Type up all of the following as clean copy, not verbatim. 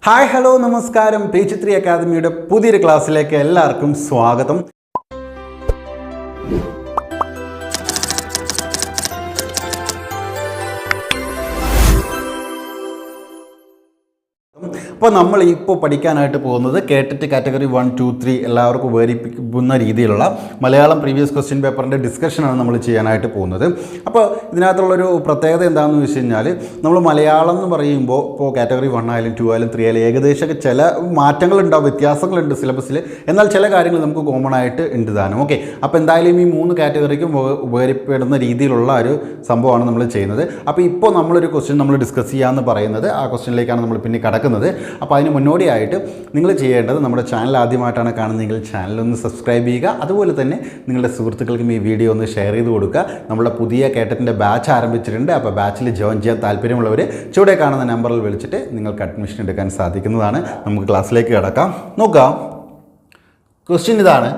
Hi hello നമസ്കാരം. Page 3 അക്കാദമിയുടെ പുതിയൊരു ക്ലാസ്സിലേക്ക് എല്ലാവർക്കും സ്വാഗതം. അപ്പോൾ നമ്മൾ ഇപ്പോൾ പഠിക്കാനായിട്ട് പോകുന്നത് കേട്ടിട്ട് കാറ്റഗറി 1, 2, 3 എല്ലാവർക്കും ഉപകരിപ്പിക്കുന്ന രീതിയിലുള്ള മലയാളം പ്രീവിയസ് ക്വസ്റ്റ്യൻ പേപ്പറിൻ്റെ ഡിസ്കഷനാണ് നമ്മൾ ചെയ്യാനായിട്ട് പോകുന്നത്. അപ്പോൾ ഇതിനകത്തുള്ളൊരു പ്രത്യേകത എന്താണെന്ന് വെച്ച് കഴിഞ്ഞാൽ നമ്മൾ മലയാളം എന്ന് പറയുമ്പോൾ ഇപ്പോൾ കാറ്റഗറി 1 ആയാലും 2 ആയാലും 3 ആയാലും ഏകദേശം ചില മാറ്റങ്ങളുണ്ടാവും, വ്യത്യാസങ്ങളുണ്ട് സിലബസിൽ. എന്നാൽ ചില കാര്യങ്ങൾ നമുക്ക് കോമൺ ആയിട്ട് ഉണ്ട് താനും. ഓക്കെ, അപ്പോൾ എന്തായാലും ഈ 3 കാറ്റഗറിക്കും ഉപകരിപ്പെടുന്ന രീതിയിലുള്ള ഒരു സംഭവമാണ് നമ്മൾ ചെയ്യുന്നത്. അപ്പോൾ ഇപ്പോൾ നമ്മളൊരു ക്വസ്റ്റ്യൻ നമ്മൾ ഡിസ്കസ് ചെയ്യാമെന്ന് പറയുന്നത് ആ ക്വസ്റ്റ്യനിലേക്കാണ് നമ്മൾ പിന്നെ കടക്കുന്നത്. അപ്പോൾ അതിന് മുന്നോടിയായിട്ട് നിങ്ങൾ ചെയ്യേണ്ടത്, നമ്മുടെ ചാനൽ ആദ്യമായിട്ടാണ് കാണുന്നതെങ്കിൽ ചാനലൊന്ന് സബ്സ്ക്രൈബ് ചെയ്യുക. അതുപോലെ തന്നെ നിങ്ങളുടെ സുഹൃത്തുക്കൾക്കും ഈ വീഡിയോ ഒന്ന് ഷെയർ ചെയ്ത് കൊടുക്കുക. നമ്മുടെ പുതിയ കേട്ടറ്റിൻ്റെ ബാച്ച് ആരംഭിച്ചിട്ടുണ്ട്. അപ്പോൾ ബാച്ചിൽ ജോയിൻ ചെയ്യാൻ താല്പര്യമുള്ളവർ ചുവടെ കാണുന്ന നമ്പറിൽ വിളിച്ചിട്ട് നിങ്ങൾക്ക് അഡ്മിഷൻ എടുക്കാൻ സാധിക്കുന്നതാണ്. നമുക്ക് ക്ലാസ്സിലേക്ക് കിടക്കാം. നോക്കാം, ക്വസ്റ്റ്യൻ ഇതാണ്: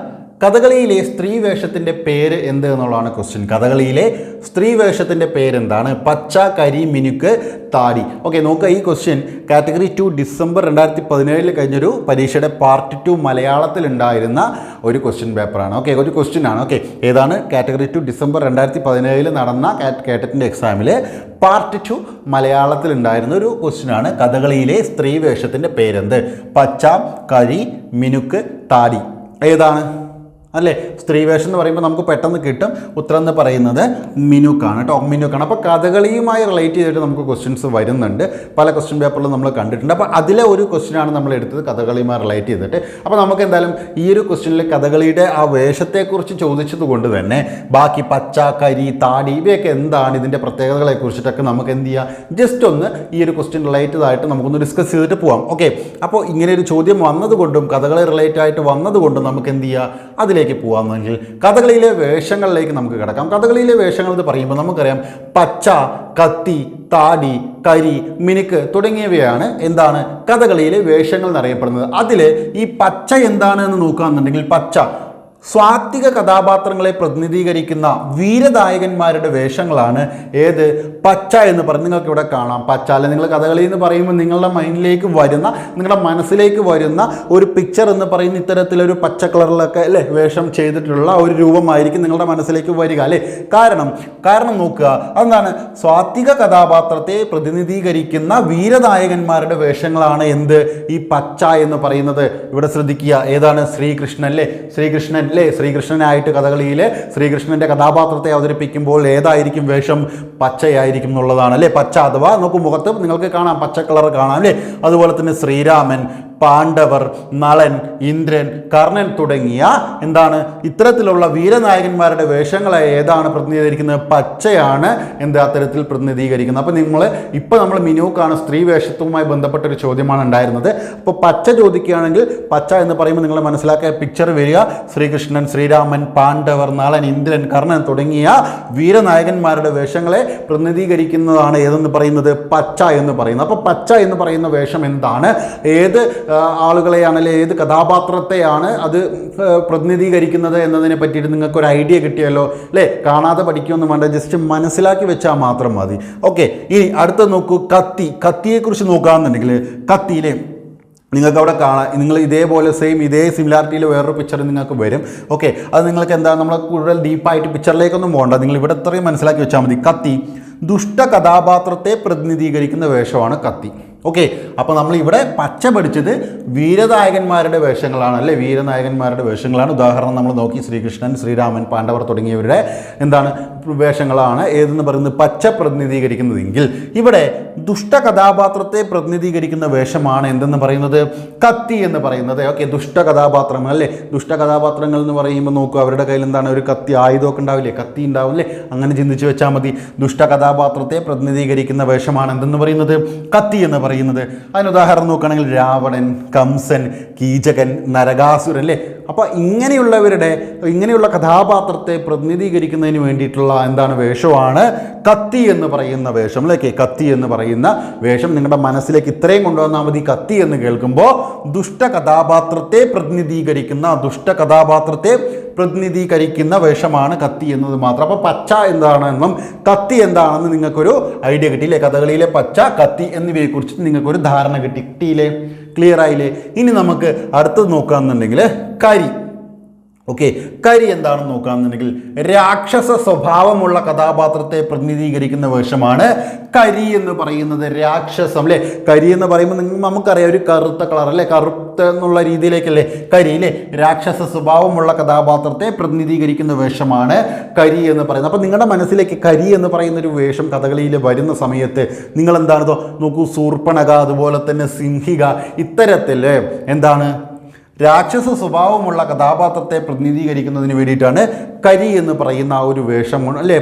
കഥകളിയിലെ സ്ത്രീ വേഷത്തിൻ്റെ പേര് എന്ത് എന്നുള്ളതാണ് ക്വസ്റ്റ്യൻ. കഥകളിയിലെ സ്ത്രീ വേഷത്തിൻ്റെ പേരെന്താണ്? പച്ച, കരി, മിനുക്ക്, താടി. ഓക്കെ, നോക്കുക, ഈ ക്വസ്റ്റ്യൻ കാറ്റഗറി 2 ഡിസംബർ 2017 കഴിഞ്ഞൊരു പരീക്ഷയുടെ പാർട്ട് 2 മലയാളത്തിലുണ്ടായിരുന്ന ഒരു ക്വസ്റ്റ്യൻ പേപ്പറാണ്. ഓക്കെ, ഒരു ക്വസ്റ്റ്യൻ ആണ്. ഓക്കെ, ഏതാണ്? കാറ്റഗറി 2 ഡിസംബർ 2017 നടന്ന കേട്ടറ്റിൻ്റെ എക്സാമിൽ പാർട്ട് 2 മലയാളത്തിലുണ്ടായിരുന്ന ഒരു ക്വസ്റ്റ്യൻ ആണ്. കഥകളിയിലെ സ്ത്രീ വേഷത്തിൻ്റെ പേരെന്ത്? പച്ച, കരി, മിനുക്ക്, താടി. ഏതാണ്? അല്ലേ, സ്ത്രീവേഷം എന്ന് പറയുമ്പോൾ നമുക്ക് പെട്ടെന്ന് കിട്ടും. ഉത്തരം എന്ന് പറയുന്നത് മിനുക്കാണ് കേട്ടോ, മിനുക്കാണ്. അപ്പോൾ കഥകളിയുമായി റിലേറ്റ് ചെയ്തിട്ട് നമുക്ക് ക്വസ്റ്റ്യൻസ് വരുന്നുണ്ട്, പല ക്വസ്റ്റ്യൻ പേപ്പറിലും നമ്മൾ കണ്ടിട്ടുണ്ട്. അപ്പോൾ അതിലെ ഒരു ക്വസ്റ്റ്യനാണ് നമ്മൾ എടുത്തത്, കഥകളിയുമായി റിലേറ്റ് ചെയ്തിട്ട്. അപ്പോൾ നമുക്ക് എന്തായാലും ഈ ഒരു ക്വസ്റ്റ്യനിൽ കഥകളിയുടെ ആ വേഷത്തെക്കുറിച്ച് ചോദിച്ചത് കൊണ്ട് തന്നെ ബാക്കി പച്ച, കരി, താടി ഇവയൊക്കെ എന്താണ്, ഇതിൻ്റെ പ്രത്യേകതകളെ കുറിച്ചിട്ടൊക്കെ നമുക്ക് എന്ത് ചെയ്യാം, ജസ്റ്റ് ഒന്ന് ഈ ഒരു ക്വസ്റ്റ്യൻ റിലേറ്റഡ് ആയിട്ട് നമുക്കൊന്ന് ഡിസ്കസ് ചെയ്തിട്ട് പോവാം. ഓക്കെ, അപ്പോൾ ഇങ്ങനെ ഒരു ചോദ്യം വന്നതുകൊണ്ടും കഥകളി റിലേറ്റഡ് ആയിട്ട് വന്നതുകൊണ്ടും നമുക്ക് എന്ത് ചെയ്യാം, അതിലേക്ക് പോകാമെങ്കിൽ കഥകളിയിലെ വേഷങ്ങളിലേക്ക് നമുക്ക് കിടക്കാം. കഥകളിയിലെ വേഷങ്ങൾ എന്ന് പറയുമ്പോൾ നമുക്കറിയാം, പച്ച, കത്തി, താടി, കരി, മിനുക്ക് തുടങ്ങിയവയാണ് എന്താണ് കഥകളിയിലെ വേഷങ്ങൾ എന്നറിയപ്പെടുന്നത്. അതിൽ ഈ പച്ച എന്താണ് എന്ന് നോക്കുകയാണെന്നുണ്ടെങ്കിൽ, പച്ച സ്വാത്വിക കഥാപാത്രങ്ങളെ പ്രതിനിധീകരിക്കുന്ന വീരനായകന്മാരുടെ വേഷങ്ങളാണ് ഏത്? പച്ച എന്ന് പറഞ്ഞ് നിങ്ങൾക്ക് ഇവിടെ കാണാം. പച്ച, അല്ലെങ്കിൽ നിങ്ങൾ കഥകളി എന്ന് പറയുമ്പോൾ നിങ്ങളുടെ മൈൻഡിലേക്ക് വരുന്ന, നിങ്ങളുടെ മനസ്സിലേക്ക് വരുന്ന ഒരു പിക്ചർ എന്ന് പറയുന്ന ഇത്തരത്തിലൊരു പച്ച കളറിലൊക്കെ അല്ലേ വേഷം ചെയ്തിട്ടുള്ള ഒരു രൂപമായിരിക്കും നിങ്ങളുടെ മനസ്സിലേക്ക് വരിക അല്ലേ. കാരണം നോക്കുക, അതെന്താണ്? സ്വാത്വിക കഥാപാത്രത്തെ പ്രതിനിധീകരിക്കുന്ന വീരനായകന്മാരുടെ വേഷങ്ങളാണ് എന്ത്? ഈ പച്ച എന്ന് പറയുന്നത്. ഇവിടെ ശ്രദ്ധിക്കുക, ഏതാണ്? ശ്രീകൃഷ്ണൻ അല്ലേ, ശ്രീകൃഷ്ണൻ അല്ലേ, ശ്രീകൃഷ്ണനായിട്ട് കഥകളിയിൽ ശ്രീകൃഷ്ണന്റെ കഥാപാത്രത്തെ അവതരിപ്പിക്കുമ്പോൾ ഏതായിരിക്കും വേഷം? പച്ചയായിരിക്കും എന്നുള്ളതാണ് അല്ലേ. പച്ച അഥവാ നോക്കൂ, മുഖത്ത് നിങ്ങൾക്ക് കാണാം, പച്ച കളർ കാണാം അല്ലേ. അതുപോലെ തന്നെ ശ്രീരാമൻ, പാണ്ഡവർ, നളൻ, ഇന്ദ്രൻ, കർണൻ തുടങ്ങിയ എന്താണ് ഇത്തരത്തിലുള്ള വീരനായകന്മാരുടെ വേഷങ്ങളെ ഏതാണ് പ്രതിനിധീകരിക്കുന്നത്? പച്ചയാണ് എന്ത് അത്തരത്തിൽ പ്രതിനിധീകരിക്കുന്നത്. അപ്പോൾ നമ്മൾ മിനുക്കാണ്, സ്ത്രീ വേഷത്തുമായി ബന്ധപ്പെട്ട ഒരു ചോദ്യമാണ് ഉണ്ടായിരുന്നത്. അപ്പോൾ പച്ച ചോദിക്കുകയാണെങ്കിൽ പച്ച എന്ന് പറയുമ്പോൾ നിങ്ങൾ മനസ്സിലാക്കിയ പിക്ചർ വരിക, ശ്രീകൃഷ്ണൻ, ശ്രീരാമൻ, പാണ്ഡവർ, നളൻ, ഇന്ദ്രൻ, കർണൻ തുടങ്ങിയ വീരനായകന്മാരുടെ വേഷങ്ങളെ പ്രതിനിധീകരിക്കുന്നതാണ് ഏതെന്ന് പറയുന്നത്? പച്ച എന്ന് പറയുന്നത്. അപ്പോൾ പച്ച എന്ന് പറയുന്ന വേഷം എന്താണ്? ഏത് ആളുകളെയാണ്, അല്ലെ ഏത് കഥാപാത്രത്തെയാണ് അത് പ്രതിനിധീകരിക്കുന്നത് എന്നതിനെ പറ്റിയിട്ട് നിങ്ങൾക്കൊരു ഐഡിയ കിട്ടിയല്ലോ അല്ലേ. കാണാതെ പഠിക്കുമെന്ന് വേണ്ട, ജസ്റ്റ് മനസ്സിലാക്കി വെച്ചാൽ മാത്രം മതി. ഓക്കെ, ഇനി അടുത്ത നോക്കൂ, കത്തി. കത്തിയെക്കുറിച്ച് നോക്കുകയാണെന്നുണ്ടെങ്കിൽ കത്തിയിലെ നിങ്ങൾക്ക് അവിടെ കാണാം, നിങ്ങൾ ഇതേപോലെ ഇതേ സിമിലാരിറ്റിയിൽ വേറൊരു പിക്ചർ നിങ്ങൾക്ക് വരും. ഓക്കെ, അത് നിങ്ങൾക്ക് എന്താ, നമ്മൾ കൂടുതൽ ഡീപ്പായിട്ട് പിക്ചറിലേക്കൊന്നും പോകണ്ട, നിങ്ങൾ ഇവിടെ ഇത്രയും മനസ്സിലാക്കി വെച്ചാൽ മതി. കത്തി ദുഷ്ട കഥാപാത്രത്തെ പ്രതിനിധീകരിക്കുന്ന വേഷമാണ് കത്തി. ഓക്കെ, അപ്പോൾ നമ്മൾ ഇവിടെ പച്ച പഠിച്ചത് വീരനായകന്മാരുടെ വേഷങ്ങളാണ് അല്ലേ, വീരനായകന്മാരുടെ വേഷങ്ങളാണ്. ഉദാഹരണം നമ്മൾ നോക്കി, ശ്രീകൃഷ്ണൻ, ശ്രീരാമൻ, പാണ്ഡവർ തുടങ്ങിയവരുടെ എന്താണ് വേഷങ്ങളാണ് ഏതെന്ന് പറയുന്നത്? പച്ച പ്രതിനിധീകരിക്കുന്നതെങ്കിൽ ഇവിടെ ദുഷ്ട കഥാപാത്രത്തെ പ്രതിനിധീകരിക്കുന്ന വേഷമാണ് എന്തെന്ന് പറയുന്നത്? കത്തി എന്ന് പറയുന്നത്. ഓക്കെ, ദുഷ്ട കഥാപാത്രങ്ങൾ അല്ലേ. ദുഷ്ട കഥാപാത്രങ്ങൾ എന്ന് പറയുമ്പോൾ നോക്കുക, അവരുടെ കയ്യിൽ എന്താണ്, ഒരു കത്തി, ആയുധമൊക്കെ ഉണ്ടാവില്ലേ, കത്തി ഉണ്ടാവും അല്ലേ. അങ്ങനെ ചിന്തിച്ച് വെച്ചാൽ മതി. ദുഷ്ട കഥാപാത്രത്തെ പ്രതിനിധീകരിക്കുന്ന വേഷമാണ് എന്തെന്ന് പറയുന്നത്? കത്തി എന്ന് പറയുന്നത്. അതിന് ഉദാഹരണം നോക്കുകയാണെങ്കിൽ രാവണൻ, കംസൻ, കീചകൻ, നരകാസുരൻ അല്ലേ. അപ്പോൾ ഇങ്ങനെയുള്ള കഥാപാത്രത്തെ പ്രതിനിധീകരിക്കുന്നതിന് വേണ്ടിയിട്ടുള്ള എന്താണ് വേഷമാണ് കത്തി എന്ന് പറയുന്ന വേഷം അല്ലേ. കത്തി എന്ന് പറയുന്ന വേഷം നിങ്ങളുടെ മനസ്സിലേക്ക് ഇത്രയും കൊണ്ടുവന്നാൽ മതി. കത്തി എന്ന് കേൾക്കുമ്പോൾ ദുഷ്ട കഥാപാത്രത്തെ പ്രതിനിധീകരിക്കുന്ന വേഷമാണ് കത്തി എന്നത് മാത്രം. അപ്പോൾ പച്ച എന്താണെന്നും കത്തി എന്താണെന്ന് നിങ്ങൾക്കൊരു ഐഡിയ കിട്ടിയില്ലേ? കഥകളിയിലെ പച്ച, കത്തി എന്നിവയെക്കുറിച്ച് നിങ്ങൾക്കൊരു ധാരണ കിട്ടിയില്ലേ? ക്ലിയർ ആയില്ലേ? ഇനി നമുക്ക് അടുത്തത് നോക്കുകയാണെന്നുണ്ടെങ്കിൽ കരി. ഓക്കെ, കരി എന്താണെന്ന് നോക്കുകയാണെന്നുണ്ടെങ്കിൽ രാക്ഷസ സ്വഭാവമുള്ള കഥാപാത്രത്തെ പ്രതിനിധീകരിക്കുന്ന വേഷമാണ് കരി എന്ന് പറയുന്നത്. രാക്ഷസം അല്ലേ? കരി എന്ന് പറയുമ്പോൾ നമുക്കറിയാം ഒരു കറുത്ത കളർ അല്ലേ? കറുത്ത എന്നുള്ള രീതിയിലേക്കല്ലേ കരി അല്ലേ? രാക്ഷസ സ്വഭാവമുള്ള കഥാപാത്രത്തെ പ്രതിനിധീകരിക്കുന്ന വേഷമാണ് കരി എന്ന് പറയുന്നത്. അപ്പം നിങ്ങളുടെ മനസ്സിലേക്ക് കരി എന്ന് പറയുന്ന ഒരു വേഷം കഥകളിയിൽ വരുന്ന സമയത്ത് നിങ്ങൾ എന്താണെന്നോ നോക്കൂ, ശൂർപ്പണഖ, അതുപോലെ തന്നെ സിംഹിക, ഇത്തരത്തിൽ എന്താണ് രാക്ഷസ സ്വഭാവമുള്ള കഥാപാത്രത്തെ പ്രതിനിധീകരിക്കുന്നതിന് വേണ്ടിയിട്ടാണ് കരി എന്ന് പറയുന്ന ആ ഒരു വേഷം അല്ലേ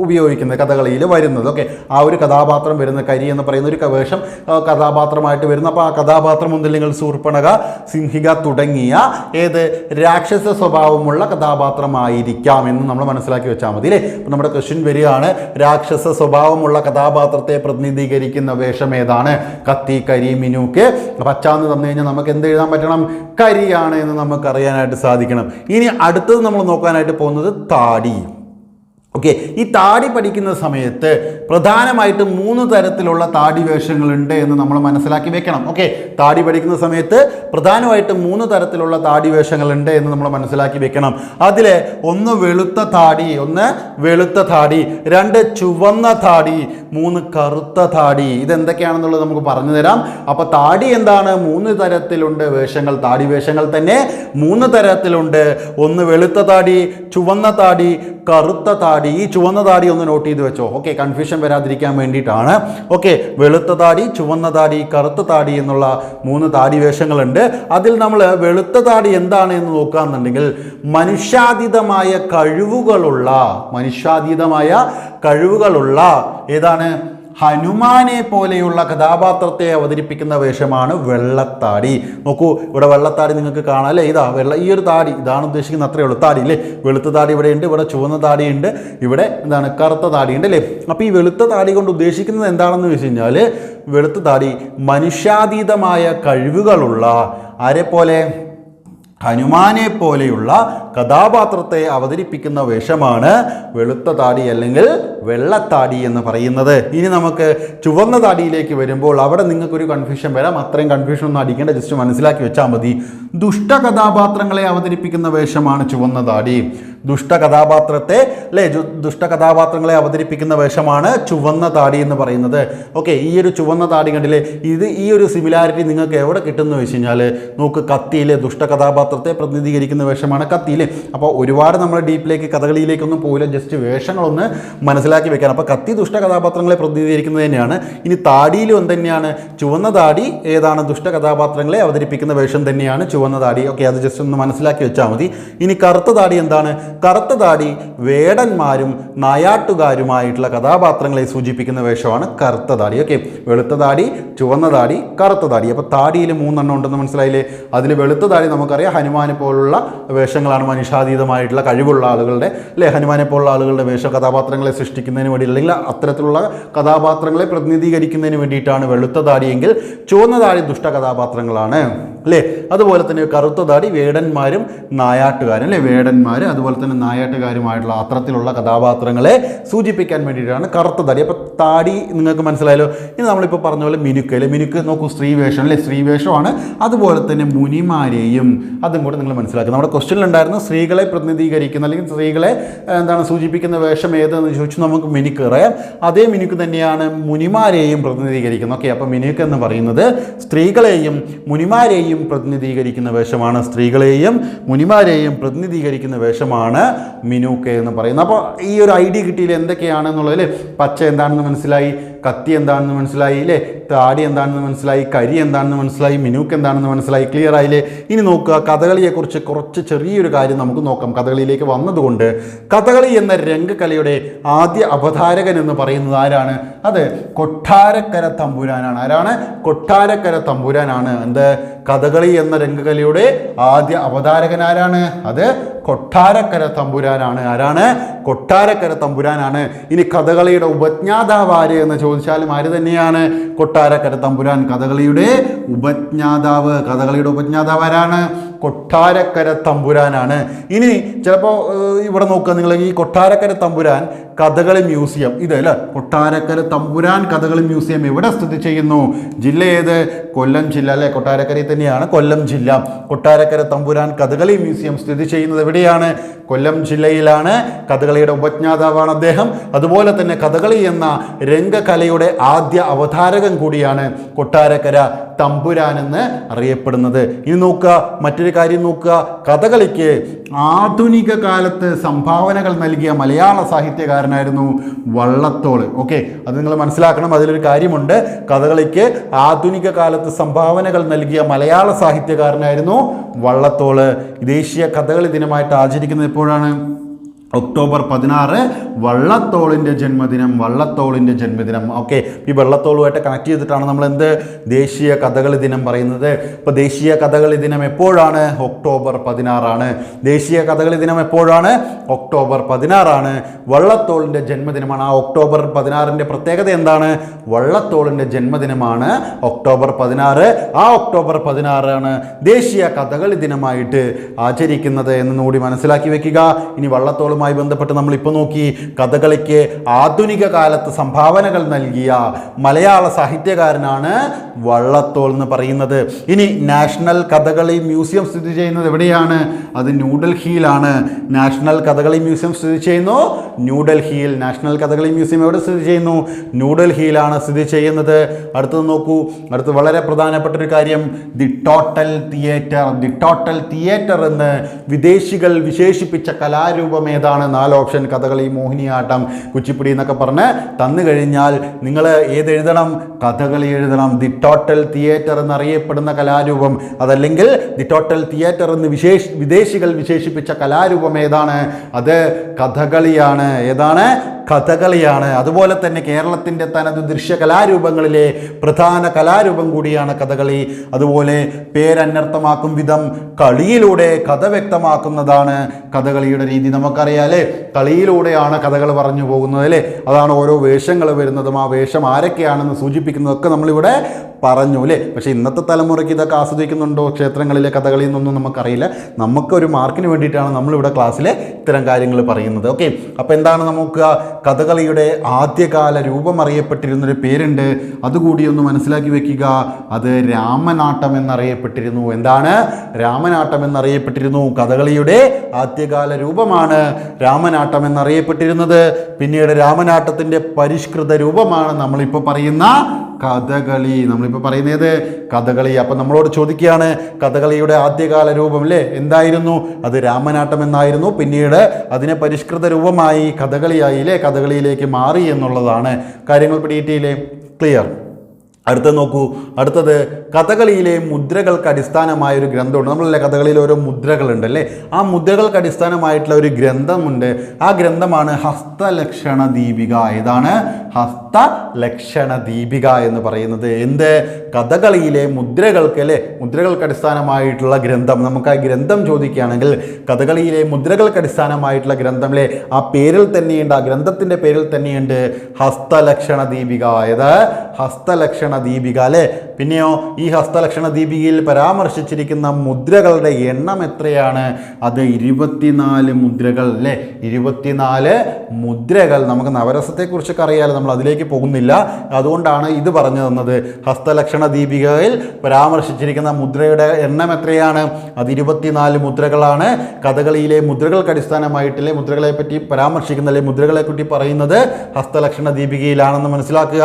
ഉപയോഗിക്കുന്നത്, കഥകളിയിൽ വരുന്നത്. ഓക്കെ, ആ ഒരു കഥാപാത്രം വരുന്ന കരി എന്ന് പറയുന്ന ഒരു വേഷം കഥാപാത്രമായിട്ട് വരുന്ന, അപ്പോൾ ആ കഥാപാത്രം ഒന്നില്ലെങ്കിൽ ശൂർപ്പണഖ, സിംഹിക തുടങ്ങിയ രാക്ഷസ സ്വഭാവമുള്ള കഥാപാത്രമായിരിക്കാം എന്ന് നമ്മൾ മനസ്സിലാക്കി വെച്ചാൽ മതി അല്ലേ? അപ്പോൾ നമ്മുടെ ക്വസ്റ്റ്യൻ വരികയാണ്, രാക്ഷസ സ്വഭാവമുള്ള കഥാപാത്രത്തെ പ്രതിനിധീകരിക്കുന്ന വേഷം ഏതാണ്? കത്തി, കരി, മിനുക്ക്. പച്ചാന്ന് തന്നു കഴിഞ്ഞാൽ നമുക്ക് എന്ത് എഴുതാൻ പറ്റണം? കരിയാണ് എന്ന് നമുക്ക് അറിയാനായിട്ട് സാധിക്കണം. ഇനി അടുത്തത് നമ്മൾ നോക്കാനായിട്ട് പോകുന്നത് താടി. ഓക്കെ, ഈ താടി പഠിക്കുന്ന സമയത്ത് പ്രധാനമായിട്ടും 3 തരത്തിലുള്ള താടി വേഷങ്ങളുണ്ട് എന്ന് നമ്മൾ മനസ്സിലാക്കി വെക്കണം. ഓക്കെ, താടി പഠിക്കുന്ന സമയത്ത് പ്രധാനമായിട്ടും 3 തരത്തിലുള്ള താടി വേഷങ്ങളുണ്ട് എന്ന് നമ്മൾ മനസ്സിലാക്കി വെക്കണം. അതിൽ ഒന്ന് വെളുത്ത താടി, 2 ചുവന്ന താടി, 3 കറുത്ത താടി. ഇതെന്തൊക്കെയാണെന്നുള്ളത് നമുക്ക് പറഞ്ഞു തരാം. അപ്പോൾ താടി എന്താണ്? 3 തരത്തിലുണ്ട് വേഷങ്ങൾ. താടി വേഷങ്ങൾ തന്നെ 3 തരത്തിലുണ്ട്. ഒന്ന് വെളുത്ത താടി, ചുവന്ന താടി, കറുത്ത താടി. ഈ ചുവന്ന താടി ഒന്ന് നോട്ട് ചെയ്ത് വെച്ചോ. ഓക്കെ, കൺഫ്യൂഷൻ വരാതിരിക്കാൻ വേണ്ടിയിട്ടാണ്. ഓക്കെ, വെളുത്ത താടി, ചുവന്ന താടി, കറുത്ത താടി എന്നുള്ള 3 താടി വേഷങ്ങളുണ്ട്. അതിൽ നമ്മൾ വെളുത്ത താടി എന്താണ് എന്ന് നോക്കുകയാണെന്നുണ്ടെങ്കിൽ മനുഷ്യാതീതമായ കഴിവുകളുള്ള ഏതാണ്? ഹനുമാനെ പോലെയുള്ള കഥാപാത്രത്തെ അവതരിപ്പിക്കുന്ന വേഷമാണ് വെള്ളത്താടി. നോക്കൂ, ഇവിടെ വെള്ളത്താടി നിങ്ങൾക്ക് കാണാം അല്ലേ? ഈ ഒരു താടി ഇതാണ് ഉദ്ദേശിക്കുന്നത്, അത്രയേ ഉള്ളൂ. താടി അല്ലേ? വെളുത്ത താടി ഇവിടെ ഉണ്ട്, ഇവിടെ ചുവന്ന താടിയുണ്ട്, ഇവിടെ എന്താണ് കറുത്ത താടിയുണ്ട് അല്ലേ? അപ്പോൾ ഈ വെളുത്ത താടി കൊണ്ട് ഉദ്ദേശിക്കുന്നത് എന്താണെന്ന് വെച്ച് കഴിഞ്ഞാൽ വെളുത്ത താടി മനുഷ്യാതീതമായ കഴിവുകളുള്ള ആരെപ്പോലെ? ഹനുമാനെ പോലെയുള്ള കഥാപാത്രത്തെ അവതരിപ്പിക്കുന്ന വേഷമാണ് വെളുത്ത താടി അല്ലെങ്കിൽ വെള്ളത്താടി എന്ന് പറയുന്നത്. ഇനി നമുക്ക് ചുവന്ന താടിയിലേക്ക് വരുമ്പോൾ അവിടെ നിങ്ങൾക്കൊരു കൺഫ്യൂഷൻ വരാം. അത്രയും കൺഫ്യൂഷൻ ഒന്നും അടിക്കേണ്ട, ജസ്റ്റ് മനസ്സിലാക്കി വെച്ചാൽ മതി. ദുഷ്ട കഥാപാത്രങ്ങളെ അവതരിപ്പിക്കുന്ന വേഷമാണ് ചുവന്ന താടി. ദുഷ്ട കഥാപാത്രങ്ങളെ അവതരിപ്പിക്കുന്ന വേഷമാണ് ചുവന്ന താടി എന്ന് പറയുന്നത്. ഓക്കെ, ഈ ഒരു ചുവന്ന താടി കണ്ടില്ലേ? ഈ ഒരു സിമിലാരിറ്റി നിങ്ങൾക്ക് എവിടെ കിട്ടുമെന്ന് വെച്ച് കഴിഞ്ഞാൽ നോക്ക്, കത്തിയിലെ ദുഷ്ട കഥാപാത്രത്തെ പ്രതിനിധീകരിക്കുന്ന വേഷമാണ് കത്തിയിലെ. അപ്പോൾ ഒരുപാട് നമ്മൾ ഡീപ്പിലേക്ക് കഥകളിയിലേക്കൊന്നും പോയില്ല, ജസ്റ്റ് വേഷങ്ങളൊന്ന് മനസ്സിലാക്കി വെക്കാൻ. അപ്പോൾ കത്തി ദുഷ്ട കഥാപാത്രങ്ങളെ പ്രതിനിധീകരിക്കുന്നത് തന്നെയാണ്. ഇനി താടിയിലും എന്തുതന്നെയാണ്? ചുവന്ന താടി ഏതാണ്? ദുഷ്ട കഥാപാത്രങ്ങളെ അവതരിപ്പിക്കുന്ന വേഷം തന്നെയാണ് ചുവന്ന താടി. ഓക്കെ, അത് ജസ്റ്റ് ഒന്ന് മനസ്സിലാക്കി വെച്ചാൽ മതി. ഇനി കറുത്ത താടി എന്താണ്? കറുത്ത താടി വേടന്മാരും നായാട്ടുകാരുമായിട്ടുള്ള കഥാപാത്രങ്ങളെ സൂചിപ്പിക്കുന്ന വേഷമാണ് കറുത്ത താടി. ഓക്കെ, വെളുത്ത താടി, ചുവന്ന താടി, കറുത്ത താടി. അപ്പോൾ താടിയിൽ 3 എണ്ണം ഉണ്ടെന്ന് മനസ്സിലായില്ലേ? അതിൽ വെളുത്ത താടി നമുക്കറിയാം ഹനുമാനെ പോലുള്ള വേഷങ്ങളാണ്, മനുഷ്യാതീതമായിട്ടുള്ള കഴിവുള്ള ആളുകളുടെ അല്ലേ? ഹനുമാനെ പോലുള്ള ആളുകളുടെ കഥാപാത്രങ്ങളെ സൃഷ്ടിക്കുന്നതിന് വേണ്ടി അല്ലെങ്കിൽ അത്തരത്തിലുള്ള കഥാപാത്രങ്ങളെ പ്രതിനിധീകരിക്കുന്നതിന് വേണ്ടിയിട്ടാണ് വെളുത്ത താടിയെങ്കിൽ ചുവന്ന താടി ദുഷ്ട കഥാപാത്രങ്ങളാണ് അല്ലേ? അതുപോലെ തന്നെ കറുത്ത താടി വേടന്മാരും നായാട്ടുകാരും അല്ലേ? അതുപോലെ തന്നെ നായാട്ടുകാരുമായിട്ടുള്ള അത്തരത്തിലുള്ള കഥാപാത്രങ്ങളെ സൂചിപ്പിക്കാൻ വേണ്ടിയിട്ടാണ് കറുത്ത താടി. അപ്പോൾ താടി നിങ്ങൾക്ക് മനസ്സിലായല്ലോ. ഇനി നമ്മളിപ്പോൾ പറഞ്ഞ പോലെ മിനുക്ക് അല്ലേ? മിനുക്ക് നോക്കൂ, സ്ത്രീവേഷം അല്ലേ? സ്ത്രീവേഷമാണ്. അതുപോലെ തന്നെ മുനിമാരെയും അതും കൂടെ നിങ്ങൾ മനസ്സിലാക്കുക. നമ്മുടെ ക്വസ്റ്റ്യനിലുണ്ടായിരുന്ന സ്ത്രീകളെ പ്രതിനിധീകരിക്കുന്ന അല്ലെങ്കിൽ സ്ത്രീകളെ സൂചിപ്പിക്കുന്ന വേഷം ഏതെന്ന് ചോദിച്ചു നമുക്ക് മിനുക്ക് അറിയാം. അതേ മിനുക്ക് തന്നെയാണ് മുനിമാരെയും പ്രതിനിധീകരിക്കുന്നത്. ഓക്കെ, അപ്പോൾ മിനുക്ക് എന്ന് പറയുന്നത് സ്ത്രീകളെയും മുനിമാരെയും പ്രതിനിധീകരിക്കുന്ന വേഷമാണ്. സ്ത്രീകളെയും മുനിമാരെയും പ്രതിനിധീകരിക്കുന്ന വേഷമാണ് മിനുക്ക് എന്ന് പറയുന്നത്. അപ്പോൾ ഈ ഒരു ഐഡിയ കിട്ടിയില്ല എന്തൊക്കെയാണെന്നുള്ളതിൽ പച്ച എന്താണെന്ന് മനസ്സിലായി, കത്തി എന്താണെന്ന് മനസ്സിലായി അല്ലേ? താടി എന്താണെന്ന് മനസ്സിലായി, കരി എന്താണെന്ന് മനസ്സിലായി, മിനുക്ക് എന്താണെന്ന് മനസ്സിലായി. ക്ലിയർ ആയില്ലേ? ഇനി നോക്കുക, കഥകളിയെക്കുറിച്ച് കുറച്ച് ചെറിയൊരു കാര്യം നമുക്ക് നോക്കാം. കഥകളിയിലേക്ക് വന്നതുകൊണ്ട് കഥകളി എന്ന രംഗകലയുടെ ആദ്യ അവതാരകൻ എന്ന് പറയുന്നത് ആരാണ്? അത് കൊട്ടാരക്കര തമ്പുരാനാണ്. ആരാണ്? കൊട്ടാരക്കര തമ്പുരാനാണ്. കഥകളി എന്ന രംഗകലയുടെ ആദ്യ അവതാരകൻ ആരാണ്? അത് കൊട്ടാരക്കര തമ്പുരാനാണ്. ആരാണ്? കൊട്ടാരക്കര തമ്പുരാനാണ്. ഇനി കഥകളിയുടെ ഉപജ്ഞാതാവ് ആര് എന്ന് ചോദിച്ചാലും ആര് തന്നെയാണ്? കൊട്ടാരക്കര തമ്പുരാൻ. കഥകളിയുടെ ഉപജ്ഞാതാവ് ആരാണ്? കൊട്ടാരക്കര തമ്പുരാനാണ്. ഇനി ചിലപ്പോൾ ഇവിടെ നോക്കുക നിങ്ങൾ, ഈ കൊട്ടാരക്കര തമ്പുരാൻ കഥകളി മ്യൂസിയം, ഇത് അല്ലേ കൊട്ടാരക്കര തമ്പുരാൻ കഥകളി മ്യൂസിയം എവിടെ സ്ഥിതി ചെയ്യുന്നു? ജില്ല ഏത്? കൊല്ലം ജില്ല അല്ലേ, കൊട്ടാരക്കരയിൽ തന്നെയാണ് കൊല്ലം ജില്ല. കൊട്ടാരക്കര തമ്പുരാൻ കഥകളി മ്യൂസിയം സ്ഥിതി ചെയ്യുന്നത് എവിടെയാണ്? കൊല്ലം ജില്ലയിലാണ്. കഥകളിയുടെ ഉപജ്ഞാതാവാണ് അദ്ദേഹം. അതുപോലെ തന്നെ കഥകളി എന്ന രംഗകലയുടെ ആദ്യ അവതാരകൻ കൂടിയാണ് കൊട്ടാരക്കര തമ്പുരാൻ എന്ന് അറിയപ്പെടുന്നത്. ഇനി നോക്കുക, മറ്റൊരു കാര്യം നോക്കുക, കഥകളിക്ക് ആധുനിക കാലത്ത് സംഭാവനകൾ നൽകിയ മലയാള സാഹിത്യകാരനായിരുന്നു വള്ളത്തോൾ. ഓക്കെ, അത് നിങ്ങൾ മനസ്സിലാക്കണം. അതിലൊരു കാര്യമുണ്ട്, കഥകളിക്ക് ആധുനിക കാലത്ത് സംഭാവനകൾ നൽകിയ മലയാള സാഹിത്യകാരനായിരുന്നു വള്ളത്തോൾ. ദേശീയ കഥകളി ദിനമായിട്ട് ആചരിക്കുന്നത് എപ്പോഴാണ്? ഒക്ടോബർ 16 വള്ളത്തോളിൻ്റെ ജന്മദിനം. വള്ളത്തോളിൻ്റെ ജന്മദിനം. ഓക്കെ, ഈ വള്ളത്തോളുമായിട്ട് കണക്ട് ചെയ്തിട്ടാണ് നമ്മൾ എന്ത് ദേശീയ കഥകളി ദിനം പറയുന്നത്. ഇപ്പോൾ ദേശീയ കഥകളി ദിനം എപ്പോഴാണ്? ഒക്ടോബർ 16 ദേശീയ കഥകളി ദിനം എപ്പോഴാണ്? ഒക്ടോബർ 16 വള്ളത്തോളിൻ്റെ ജന്മദിനമാണ്. ആ ഒക്ടോബർ 16 പ്രത്യേകത എന്താണ്? വള്ളത്തോളിൻ്റെ ജന്മദിനമാണ് ഒക്ടോബർ 16. ആ ഒക്ടോബർ 16 ദേശീയ കഥകളി ദിനമായിട്ട് ആചരിക്കുന്നത് എന്ന് കൂടി മനസ്സിലാക്കി വെക്കുക. ഇനി വള്ളത്തോൾ ബന്ധപ്പെട്ട് നമ്മൾ ഇപ്പോൾ നോക്കി, കഥകളിക്ക് ആധുനിക കാലത്ത് സംഭാവനകൾ നൽകിയ മലയാള സാഹിത്യകാരനാണ് വള്ളത്തോൾ എന്ന് പറയുന്നത്. ഇനി നാഷണൽ കഥകളി മ്യൂസിയം സ്ഥിതി ചെയ്യുന്നത് എവിടെയാണ്? അത് ന്യൂഡൽഹിയിലാണ്. നാഷണൽ കഥകളി മ്യൂസിയം സ്ഥിതി ചെയ്യുന്നു ന്യൂഡൽഹിയിൽ. നാഷണൽ കഥകളി മ്യൂസിയം എവിടെ സ്ഥിതി ചെയ്യുന്നു? ന്യൂഡൽഹിയിലാണ് സ്ഥിതി ചെയ്യുന്നത്. അടുത്തത് നോക്കൂ, അടുത്ത് വളരെ പ്രധാനപ്പെട്ട ഒരു കാര്യം, the total theatre. The total theatre എന്ന് വിദേശികൾ വിശേഷിപ്പിച്ച കലാരൂപം ഏതാണ്? 4 ഓപ്ഷൻ: കഥകളി, മോഹിനിയാട്ടം, കുച്ചിപ്പുടി എന്നൊക്കെ പറഞ്ഞ് തന്നു കഴിഞ്ഞാൽ നിങ്ങൾ ഏതെഴുതണം? കഥകളി എഴുതണം. ദി ടോട്ടൽ തിയേറ്റർ എന്നറിയപ്പെടുന്ന കലാരൂപം, അതല്ലെങ്കിൽ ദി ടോട്ടൽ തിയേറ്റർ എന്ന് വിദേശികൾ വിശേഷിപ്പിച്ച കലാരൂപം ഏതാണ്? അത് കഥകളിയാണ്. ഏതാണ്? കഥകളിയാണ്. അതുപോലെ തന്നെ കേരളത്തിൻ്റെ തനത് ദൃശ്യ കലാരൂപങ്ങളിലെ പ്രധാന കലാരൂപം കൂടിയാണ് കഥകളി. അതുപോലെ പേരന്വർത്ഥമാക്കും വിധം കളിയിലൂടെ കഥ വ്യക്തമാക്കുന്നതാണ് കഥകളിയുടെ രീതി. നമുക്കറിയാം അല്ലേ, കളിയിലൂടെയാണ് കഥകൾ പറഞ്ഞു പോകുന്നത് അല്ലേ. അതാണ് ഓരോ വേഷങ്ങൾ വരുന്നതും ആ വേഷം ആരൊക്കെയാണെന്ന് സൂചിപ്പിക്കുന്നതൊക്കെ നമ്മളിവിടെ പറഞ്ഞു അല്ലേ. പക്ഷേ ഇന്നത്തെ തലമുറയ്ക്ക് ഇതൊക്കെ ആസ്വദിക്കുന്നുണ്ടോ? ക്ഷേത്രങ്ങളിലെ കഥകളിൽ നിന്നൊന്നും നമുക്കറിയില്ല. നമുക്കൊരു മാർക്കിന് വേണ്ടിയിട്ടാണ് നമ്മളിവിടെ ക്ലാസ്സിൽ ഇത്തരം കാര്യങ്ങൾ പറയുന്നത്. ഓക്കെ, അപ്പോൾ എന്താണ് നമുക്ക് കഥകളിയുടെ ആദ്യകാല രൂപം അറിയപ്പെട്ടിരുന്നൊരു പേരുണ്ട്, അതുകൂടി ഒന്ന് മനസ്സിലാക്കി വെക്കുക. അത് രാമനാട്ടം എന്നറിയപ്പെട്ടിരുന്നു. എന്താണ്? രാമനാട്ടം എന്നറിയപ്പെട്ടിരുന്നു. കഥകളിയുടെ ആദ്യകാല രൂപമാണ് രാമനാട്ടം എന്നറിയപ്പെട്ടിരുന്നത്. പിന്നീട് രാമനാട്ടത്തിൻ്റെ പരിഷ്കൃത രൂപമാണ് നമ്മളിപ്പോൾ പറയുന്ന കഥകളി. നമ്മളിപ്പോൾ പറയുന്നത് കഥകളി. അപ്പം നമ്മളോട് ചോദിക്കുകയാണ്, കഥകളിയുടെ ആദ്യകാല രൂപം അല്ലേ എന്തായിരുന്നു? അത് രാമനാട്ടം എന്നായിരുന്നു. പിന്നീട് അതിനെ പരിഷ്കൃത രൂപമായി കഥകളിയായി അല്ലേ, കഥകളിയിലേക്ക് മാറി എന്നുള്ളതാണ്. കാര്യങ്ങൾ പിടിയിട്ടില്ലേ? ക്ലിയർ? അടുത്തത് നോക്കൂ. അടുത്തത് കഥകളിയിലെ മുദ്രകൾക്ക് അടിസ്ഥാനമായൊരു ഗ്രന്ഥമുണ്ട്. നമ്മളല്ലേ കഥകളിയിൽ ഓരോ മുദ്രകളുണ്ട് അല്ലേ. ആ മുദ്രകൾക്ക് അടിസ്ഥാനമായിട്ടുള്ള ഒരു ഗ്രന്ഥമുണ്ട്. ആ ഗ്രന്ഥമാണ് ഹസ്തലക്ഷണ ദീപിക. ഏതാണ്? ഹസ്തലക്ഷണ ദീപിക എന്ന് പറയുന്നത്. എന്ത്? കഥകളിയിലെ മുദ്രകൾക്ക് അല്ലേ, മുദ്രകൾക്ക് അടിസ്ഥാനമായിട്ടുള്ള ഗ്രന്ഥം. നമുക്ക് ആ ഗ്രന്ഥം ചോദിക്കുകയാണെങ്കിൽ കഥകളിയിലെ മുദ്രകൾക്ക് അടിസ്ഥാനമായിട്ടുള്ള ഗ്രന്ഥം അല്ലേ, ആ പേരിൽ തന്നെയുണ്ട്, ആ ഗ്രന്ഥത്തിൻ്റെ പേരിൽ തന്നെയുണ്ട് ഹസ്തലക്ഷണ ദീപിക. ഏത്? ഹസ്തലക്ഷണ ദീപിക അല്ലേ. പിന്നെയോ ഈ ഹസ്തലക്ഷണ ദീപികയിൽ പരാമർശിച്ചിരിക്കുന്ന മുദ്രകളുടെ എണ്ണം എത്രയാണ്? അത് 24 മുദ്രകൾ അല്ലേ. 24 മുദ്രകൾ. നമുക്ക് നവരസത്തെക്കുറിച്ചൊക്കെ അറിയാലോ, നമ്മൾ അതിലേക്ക് പോകുന്നില്ല. അതുകൊണ്ടാണ് ഇത് പറഞ്ഞു തന്നത്. ഹസ്തലക്ഷണ ദീപികയിൽ പരാമർശിച്ചിരിക്കുന്ന മുദ്രയുടെ എണ്ണം എത്രയാണ്? അത് 24 മുദ്രകളാണ്. കഥകളിയിലെ മുദ്രകൾക്ക് അടിസ്ഥാനമായിട്ടില്ലേ മുദ്രകളെ പറ്റി പരാമർശിക്കുന്നല്ലേ, മുദ്രകളെ പറ്റി പറയുന്നത് ഹസ്തലക്ഷണ ദീപികയിലാണെന്ന് മനസ്സിലാക്കുക.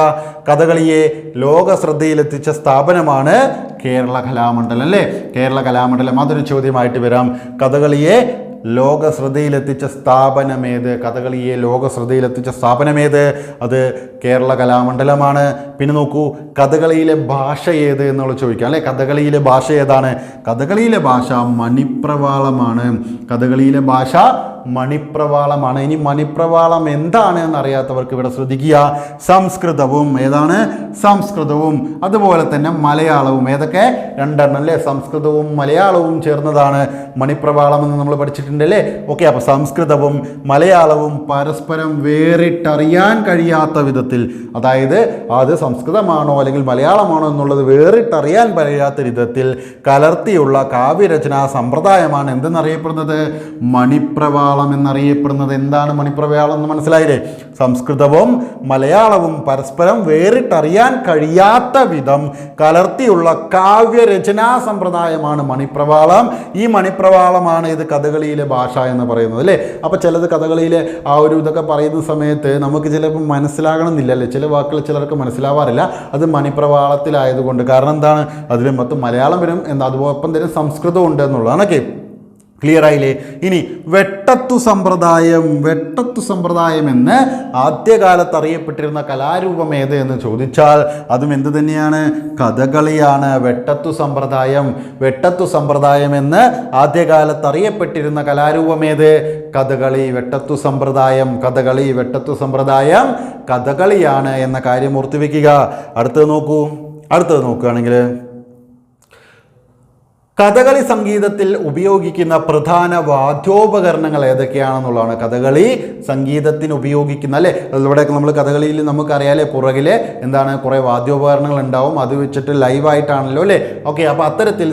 കഥകളിയെ ലോക ശ്രദ്ധയിലെത്തിച്ച സ്ഥാപനമാണ് കേരള കലാമണ്ഡലം അല്ലേ. കേരള കലാമണ്ഡലം. അതൊരു ചോദ്യമായിട്ട് വരാം. കഥകളിയെ ലോക ശ്രദ്ധയിലെത്തിച്ച സ്ഥാപനമേത്? കഥകളിയെ ലോക ശ്രദ്ധയിലെത്തിച്ച സ്ഥാപനമേത്? അത് കേരള കലാമണ്ഡലമാണ്. പിന്നെ നോക്കൂ, കഥകളിയിലെ ഭാഷ ഏത് എന്നുള്ള ചോദിക്കാം അല്ലേ. കഥകളിയിലെ ഭാഷ ഏതാണ്? കഥകളിയിലെ ഭാഷ മണിപ്രവാളമാണ്. കഥകളിയിലെ ഭാഷ മണിപ്രവാളമാണ്. ഇനി മണിപ്രവാളം എന്താണ് എന്നറിയാത്തവർക്ക് ഇവിടെ ശ്രദ്ധിക്കുക, സംസ്കൃതവും ഏതാണ്, സംസ്കൃതവും അതുപോലെ തന്നെ മലയാളവും, ഏതൊക്കെ രണ്ടെണ്ണം അല്ലേ, സംസ്കൃതവും മലയാളവും ചേർന്നതാണ് മണിപ്രവാളം എന്ന് നമ്മൾ പഠിച്ചിട്ടുണ്ടല്ലേ. ഓക്കെ, അപ്പോൾ സംസ്കൃതവും മലയാളവും പരസ്പരം വേറിട്ടറിയാൻ കഴിയാത്ത വിധത്തിൽ, അതായത് അത് സംസ്കൃതമാണോ അല്ലെങ്കിൽ മലയാളമാണോ എന്നുള്ളത് വേറിട്ടറിയാൻ കഴിയാത്ത വിധത്തിൽ കലർത്തിയുള്ള കാവ്യരചനാ സമ്പ്രദായമാണ് എന്തെന്നറിയപ്പെടുന്നത്, മണിപ്രവാളം എന്നറിയപ്പെടുന്നത്. എന്താണ് മണിപ്രവാളം എന്ന് മനസ്സിലായില്ലേ? സംസ്കൃതവും മലയാളവും പരസ്പരം വേറിട്ടറിയാൻ കഴിയാത്ത വിധം കലർത്തിയുള്ള കാവ്യരചനാ സമ്പ്രദായമാണ് മണിപ്രവാളം. ഈ മണിപ്രവാളമാണ് ഇത് കഥകളിയിലെ ഭാഷ എന്ന് പറയുന്നത് അല്ലേ. അപ്പോൾ ചിലത് കഥകളിയിലെ ആ ഒരു ഇതൊക്കെ പറയുന്ന സമയത്ത് നമുക്ക് ചിലപ്പോൾ മനസ്സിലാകണമെന്നില്ല അല്ലേ, ചില വാക്കുകൾ ചിലർക്ക് മനസ്സിലാവാറില്ല. അത് മണിപ്രവാളത്തിലായതുകൊണ്ട്. കാരണം എന്താണ്, അതിൽ മൊത്തം മലയാളം വരും, അതുപോലൊപ്പം തന്നെ സംസ്കൃതം ഉണ്ട് എന്നുള്ളതാണ്. ഓക്കെ, ക്ലിയർ ആയില്ലേ? ഇനി വെട്ടത്തു സമ്പ്രദായം, വെട്ടത്തു സമ്പ്രദായം എന്ന് ആദ്യകാലത്ത് അറിയപ്പെട്ടിരുന്ന കലാരൂപം ഏത് എന്ന് ചോദിച്ചാൽ അതും എന്ത് തന്നെയാണ്, കഥകളിയാണ്. വെട്ടത്തു സമ്പ്രദായം, വെട്ടത്തു സമ്പ്രദായം എന്ന് ആദ്യകാലത്ത് അറിയപ്പെട്ടിരുന്ന കലാരൂപം ഏത്, കഥകളി. വെട്ടത്തു സമ്പ്രദായം കഥകളി, വെട്ടത്തു സമ്പ്രദായം കഥകളിയാണ് എന്ന കാര്യം ഓർത്തു വെക്കുക. അടുത്തത് നോക്കുകയാണെങ്കിൽ കഥകളി സംഗീതത്തിൽ ഉപയോഗിക്കുന്ന പ്രധാന വാദ്യോപകരണങ്ങൾ ഏതൊക്കെയാണെന്നുള്ളതാണ്. കഥകളി സംഗീതത്തിന് ഉപയോഗിക്കുന്ന അല്ലേ, അതിലൂടെയൊക്കെ നമ്മൾ കഥകളിയിൽ നമുക്കറിയാലേ പുറകിലെ എന്താണ് കുറേ വാദ്യോപകരണങ്ങൾ ഉണ്ടാവും, അത് വെച്ചിട്ട് ലൈവായിട്ടാണല്ലോ അല്ലേ. ഓക്കെ, അപ്പോൾ അത്തരത്തിൽ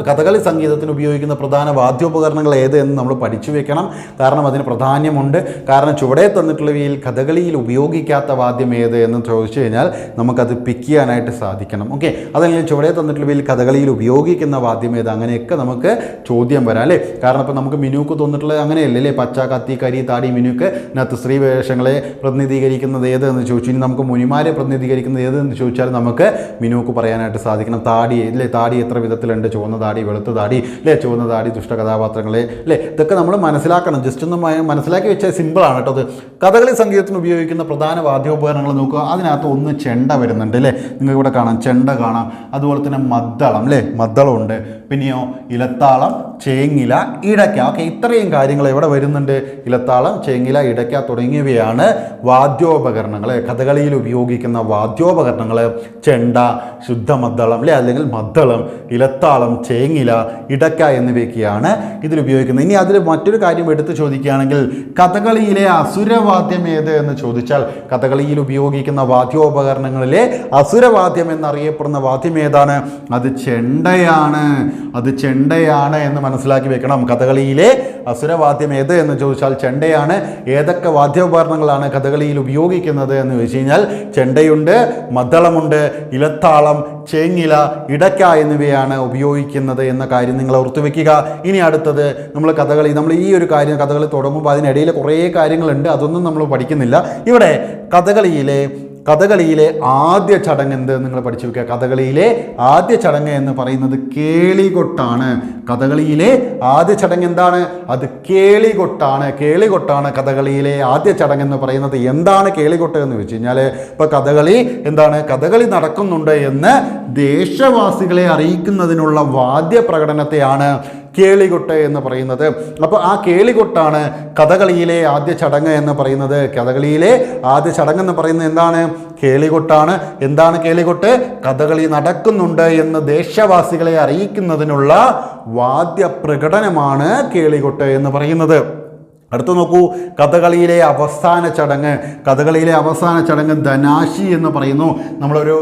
കഥകളി സംഗീതത്തിന് ഉപയോഗിക്കുന്ന പ്രധാന വാദ്യോപകരണങ്ങൾ ഏത് എന്ന് നമ്മൾ പഠിച്ചു വെക്കണം. കാരണം അതിന് പ്രാധാന്യമുണ്ട്. കാരണം ചുവടെ തന്നിട്ടുള്ളവയിൽ കഥകളിയിൽ ഉപയോഗിക്കാത്ത വാദ്യം ഏത് എന്ന് ചോദിച്ചു കഴിഞ്ഞാൽ നമുക്കത് പിക്ക് ചെയ്യാനായിട്ട് സാധിക്കണം. ഓക്കെ, അതല്ലെങ്കിൽ ചുവടെ തന്നിട്ടുള്ളവയിൽ കഥകളിയിൽ ഉപയോഗിക്കുന്ന വാദ്യം ഏത്, അങ്ങനെയൊക്കെ നമുക്ക് ചോദ്യം വരാം അല്ലേ. കാരണം ഇപ്പോൾ നമുക്ക് മിനുക്ക് തോന്നിട്ടുള്ളത് അങ്ങനെയല്ലേ അല്ലേ, പച്ച, കത്തി, കരി, താടി, മിനുക്ക്. ഇതിനകത്ത് സ്ത്രീ വേഷങ്ങളെ പ്രതിനിധീകരിക്കുന്നത് ഏതെന്ന് ചോദിച്ചു. ഇനി നമുക്ക് മുനിമാരെ പ്രതിനിധീകരിക്കുന്നത് ഏതെന്ന് ചോദിച്ചാൽ നമുക്ക് മിനുക്ക് പറയാനായിട്ട് സാധിക്കണം. താടി അല്ലേ, താടി എത്ര വിധത്തിലുണ്ട്, ചുവന്ന താടി, വെളുത്ത താടി അല്ലേ, ചുവന്ന താടി ദുഷ്ട കഥാപാത്രങ്ങളെ അല്ലേ, ഇതൊക്കെ നമ്മൾ മനസ്സിലാക്കണം. ജസ്റ്റ് ഒന്ന് മനസ്സിലാക്കി വെച്ചാൽ സിമ്പിളാണ് കേട്ടോ. അത് കഥകളി സംഗീതത്തിന് ഉപയോഗിക്കുന്ന പ്രധാന വാദ്യോപകരണങ്ങൾ നോക്കുക. അതിനകത്ത് ഒന്ന് ചെണ്ട വരുന്നുണ്ട് അല്ലേ, നിങ്ങൾക്ക് ഇവിടെ കാണാം, ചെണ്ട കാണാം. അതുപോലെ തന്നെ മദ്ദളം അല്ലേ, മദ്ദളമുണ്ട്. പിന്നെയോ ഇലത്താളം, ചേങ്ങില, ഇടയ്ക്ക. ഓക്കെ, ഇത്രയും കാര്യങ്ങൾ ഇവിടെ വരുന്നുണ്ട്. ഇലത്താളം, ചേങ്ങില, ഇടയ്ക്ക തുടങ്ങിയവയാണ് വാദ്യോപകരണങ്ങൾ, കഥകളിയിൽ ഉപയോഗിക്കുന്ന വാദ്യോപകരണങ്ങൾ. ചെണ്ട, ശുദ്ധമദ്ദളം അല്ലേ, അല്ലെങ്കിൽ മദ്ദളം, ഇലത്താളം, ചേങ്ങില, ഇടയ്ക്ക എന്നിവയൊക്കെയാണ് ഇതിൽ ഉപയോഗിക്കുന്നത്. ഇനി അതിൽ മറ്റൊരു കാര്യം എടുത്ത് ചോദിക്കുകയാണെങ്കിൽ കഥകളിയിലെ അസുരവാദ്യം ഏത് എന്ന് ചോദിച്ചാൽ കഥകളിയിൽ ഉപയോഗിക്കുന്ന വാദ്യോപകരണങ്ങളിലെ അസുരവാദ്യം എന്നറിയപ്പെടുന്ന വാദ്യം ഏതാണ്, അത് ചെണ്ടയാണ്. അത് ചെണ്ടയാണ് എന്ന് മനസ്സിലാക്കി വെക്കണം. കഥകളിയിലെ അസുരവാദ്യം ഏത് എന്ന് ചോദിച്ചാൽ ചെണ്ടയാണ്. ഏതൊക്കെ വാദ്യോപകരണങ്ങളാണ് കഥകളിയിൽ ഉപയോഗിക്കുന്നത് എന്ന് ചോദിച്ചു കഴിഞ്ഞാൽ ചെണ്ടയുണ്ട്, മദ്ദളമുണ്ട്, ഇലത്താളം, ചേങ്ങില, ഇടയ്ക്ക എന്നിവയാണ് ഉപയോഗിക്കുന്നത് എന്ന കാര്യം നിങ്ങൾ ഓർത്തു വെക്കുക. ഇനി അടുത്തത് നമ്മൾ ഈ ഒരു കാര്യം കഥകളി തുടങ്ങുമ്പോൾ അതിനിടയിൽ കുറേ കാര്യങ്ങളുണ്ട്, അതൊന്നും നമ്മൾ പഠിക്കുന്നില്ല. ഇവിടെ കഥകളിയിലെ ആദ്യ ചടങ്ങ് എന്ത് നിങ്ങൾ പഠിച്ചു വെക്കുക. കഥകളിയിലെ ആദ്യ ചടങ്ങ് എന്ന് പറയുന്നത് കേളികൊട്ടാണ്. കഥകളിയിലെ ആദ്യ ചടങ്ങ് എന്താണ്, അത് കേളികൊട്ടാണ്. കഥകളിയിലെ ആദ്യ ചടങ്ങ് എന്ന് പറയുന്നത് എന്താണ് കേളികൊട്ട് എന്ന് വെച്ച് കഴിഞ്ഞാൽ ഇപ്പോൾ കഥകളി നടക്കുന്നുണ്ട് എന്ന് ദേശവാസികളെ അറിയിക്കുന്നതിനുള്ള വാദ്യ പ്രകടനത്തെയാണ് കേളികൊട്ട് എന്ന് പറയുന്നത്. അപ്പോൾ ആ കേളികൊട്ടാണ് കഥകളിയിലെ ആദ്യ ചടങ്ങ് എന്ന് പറയുന്നത്. കഥകളിയിലെ ആദ്യ ചടങ്ങ് എന്ന് പറയുന്നത് എന്താണ്, കേളികൊട്ടാണ്. എന്താണ് കേളികൊട്ട്? കഥകളി നടക്കുന്നുണ്ട് എന്ന് ദേശവാസികളെ അറിയിക്കുന്നതിനുള്ള വാദ്യ പ്രകടനമാണ് കേളികൊട്ട് എന്ന് പറയുന്നത്. അടുത്ത് നോക്കൂ, കഥകളിയിലെ അവസാന ചടങ്ങ് ധനാശി എന്ന് പറയുന്നു. നമ്മളൊരു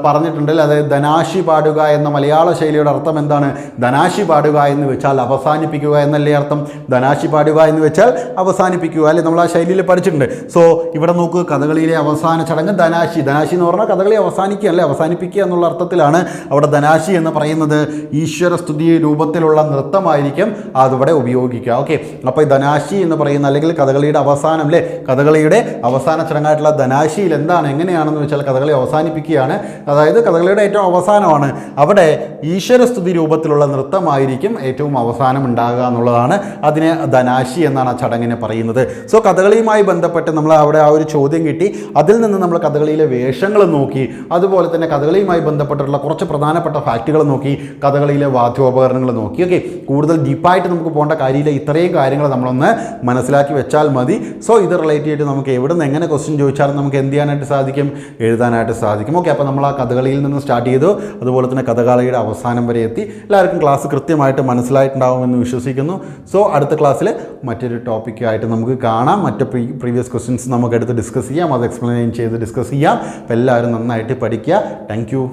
പറഞ്ഞിട്ടുണ്ടല്ലോ, അതായത് ധനാശി പാടുക എന്ന മലയാള ശൈലിയുടെ അർത്ഥം എന്താണ്? ധനാശി പാടുക എന്ന് വെച്ചാൽ അവസാനിപ്പിക്കുക എന്നല്ലേ അർത്ഥം. ധനാശി പാടുക എന്ന് വെച്ചാൽ അവസാനിപ്പിക്കുക അല്ലേ, നമ്മൾ ആ ശൈലിയിൽ പഠിച്ചിട്ടുണ്ട്. സോ ഇവിടെ നോക്കൂ, കഥകളിയിലെ അവസാന ചടങ്ങ് ധനാശി എന്ന് പറഞ്ഞാൽ കഥകളി അവസാനിക്കുക അല്ലേ, അവസാനിപ്പിക്കുക എന്നുള്ള അർത്ഥത്തിലാണ് അവിടെ ധനാശി എന്ന് പറയുന്നത്. ഈശ്വരസ്തുതി രൂപത്തിലുള്ള നൃത്തമായിരിക്കും അതിവിടെ ഉപയോഗിക്കുക. ഓക്കെ, അപ്പോൾ ഈ ധനാശി എന്ന് പറയുന്ന അല്ലെങ്കിൽ കഥകളിയുടെ അവസാനം അല്ലേ, കഥകളിയുടെ അവസാന ചടങ്ങായിട്ടുള്ള ധനാശിയിൽ എങ്ങനെയാണെന്ന് വെച്ചാൽ കഥകളി അവസാനിപ്പിക്കുകയാണ്. അതായത് കഥകളിയുടെ ഏറ്റവും അവസാനമാണ്. അവിടെ ഈശ്വരസ്തുതി രൂപത്തിലുള്ള നൃത്തമായിരിക്കും ഏറ്റവും അവസാനം ഉണ്ടാകുക എന്നുള്ളതാണ്. അതിനെ ധനാശി എന്നാണ് ആ ചടങ്ങിനെ പറയുന്നത്. സോ കഥകളിയുമായി ബന്ധപ്പെട്ട് നമ്മൾ അവിടെ ആ ഒരു ചോദ്യം കിട്ടി. അതിൽ നിന്ന് നമ്മൾ കഥകളിയിലെ വേഷങ്ങൾ നോക്കി, അതുപോലെ തന്നെ കഥകളിയുമായി ബന്ധപ്പെട്ടിട്ടുള്ള കുറച്ച് പ്രധാനപ്പെട്ട ഫാക്റ്റുകൾ നോക്കി, കഥകളിയിലെ വാദ്യോപകരണങ്ങൾ നോക്കി. ഓക്കെ, കൂടുതൽ ഡീപ്പായിട്ട് നമുക്ക് പോകേണ്ട കാര്യമില്ല. ഇത്രയും കാര്യങ്ങൾ നമ്മളൊന്ന് മനസ്സിലാക്കി വെച്ചാൽ മതി. സോ ഇത് റിലേറ്റ് ചെയ്തിട്ട് നമുക്ക് എവിടെ നിന്ന് എങ്ങനെ ക്വസ്റ്റ്യൻ ചോദിച്ചാലും നമുക്ക് എന്ത് ചെയ്യാനായിട്ട് സാധിക്കും, എഴുതാനായിട്ട് സാധിക്കും. ഓക്കെ, അപ്പോൾ നമ്മൾ ആ കഥകളിയിൽ നിന്ന് സ്റ്റാർട്ട് ചെയ്തു, അതുപോലെ തന്നെ കഥകളിയുടെ അവസാനം വരെ എത്തി. എല്ലാവർക്കും ക്ലാസ് കൃത്യമായിട്ട് മനസ്സിലായിട്ടുണ്ടാവുമെന്ന് വിശ്വസിക്കുന്നു. സോ അടുത്ത ക്ലാസ്സിൽ മറ്റൊരു ടോപ്പിക്കായിട്ട് നമുക്ക് കാണാം. മറ്റ് പ്രീവിയസ് ക്വസ്റ്റ്യൻസ് നമുക്കെടുത്ത് ഡിസ്കസ് ചെയ്യാം, അത് എക്സ്പ്ലെയിൻ ചെയ്ത് ഡിസ്കസ് ചെയ്യാം. അപ്പോൾ എല്ലാവരും നന്നായിട്ട് പഠിക്കുക. Thank you.